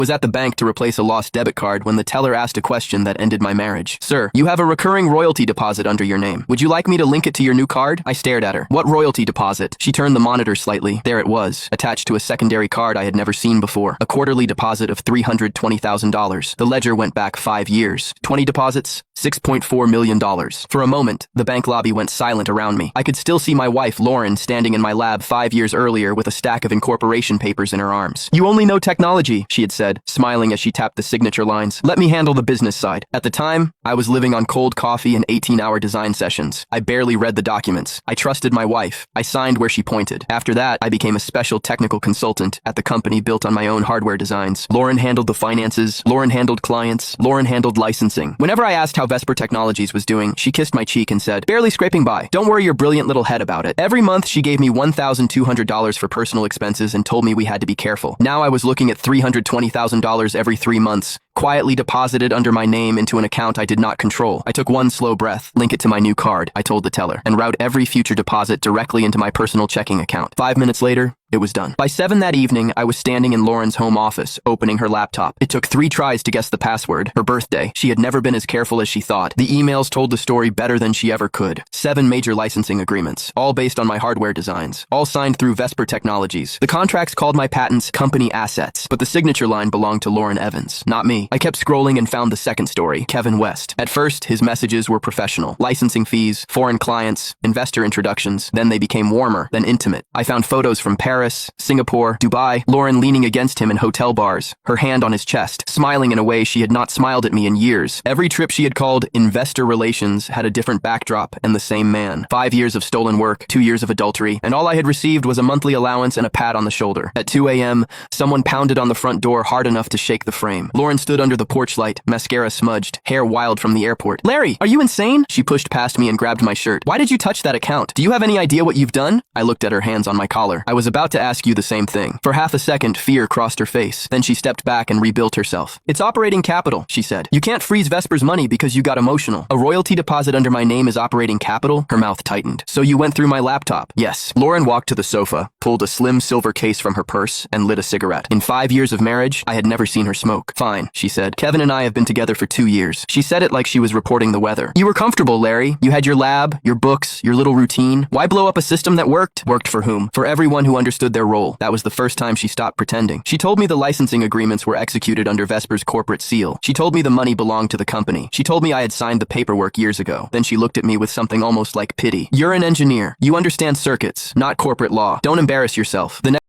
Was at the bank to replace a lost debit card when the teller asked a question that ended my marriage. Sir, you have a recurring royalty deposit under your name. Would you like me to link it to your new card? I stared at her. What royalty deposit? She turned the monitor slightly. There it was, attached to a secondary card I had never seen before. A quarterly deposit of $320,000. The ledger went back 5 years. 20 deposits, $6.4 million. For a moment, the bank lobby went silent around me. I could still see my wife, Lauren, standing in my lab 5 years earlier with a stack of incorporation papers in her arms. You only know technology, she had said, smiling as she tapped the signature lines. Let me handle the business side. At the time, I was living on cold coffee and 18-hour design sessions. I barely read the documents. I trusted my wife. I signed where she pointed. After that, I became a special technical consultant at the company built on my own hardware designs. Lauren handled the finances. Lauren handled clients. Lauren handled licensing. Whenever I asked how Vesper Technologies was doing, she kissed my cheek and said, barely scraping by. Don't worry your brilliant little head about it. Every month, she gave me $1,200 for personal expenses and told me we had to be careful. Now I was looking at $320,000 every 3 months, quietly deposited under my name into an account I did not control. I took one slow breath, link it to my new card, I told the teller, and route every future deposit directly into my personal checking account. 5 minutes later, it was done. By 7 that evening, I was standing in Lauren's home office, opening her laptop. It took 3 tries to guess the password. Her birthday. She had never been as careful as she thought. The emails told the story better than she ever could. 7 major licensing agreements, all based on my hardware designs, all signed through Vesper Technologies. The contracts called my patents company assets, but the signature line belonged to Lauren Evans, not me. I kept scrolling and found the second story, Kevin West. At first, his messages were professional. Licensing fees, foreign clients, investor introductions. Then they became warmer, then intimate. I found photos from Paris, Singapore, Dubai, Lauren leaning against him in hotel bars, her hand on his chest, smiling in a way she had not smiled at me in years. Every trip she had called investor relations had a different backdrop and the same man. 5 years of stolen work, 2 years of adultery, and all I had received was a monthly allowance and a pat on the shoulder. At 2 a.m., someone pounded on the front door hard enough to shake the frame. Lauren stood under the porch light, mascara smudged, hair wild from the airport. Larry, are you insane? She pushed past me and grabbed my shirt. Why did you touch that account? Do you have any idea what you've done? I looked at her hands on my collar. I was about to ask you the same thing. For half a second, fear crossed her face. Then she stepped back and rebuilt herself. It's operating capital, she said. You can't freeze Vesper's money because you got emotional. A royalty deposit under my name is operating capital? Her mouth tightened. So you went through my laptop? Yes. Lauren walked to the sofa, pulled a slim silver case from her purse, and lit a cigarette. In 5 years of marriage, I had never seen her smoke. Fine, she said. Kevin and I have been together for 2 years. She said it like she was reporting the weather. You were comfortable, Larry. You had your lab, your books, your little routine. Why blow up a system that worked? Worked for whom? For everyone who understood their role. That was the first time she stopped pretending. She told me the licensing agreements were executed under Vesper's corporate seal. She told me the money belonged to the company. She told me I had signed the paperwork years ago. Then she looked at me with something almost like pity. You're an engineer. You understand circuits, not corporate law. Don't embarrass yourself. The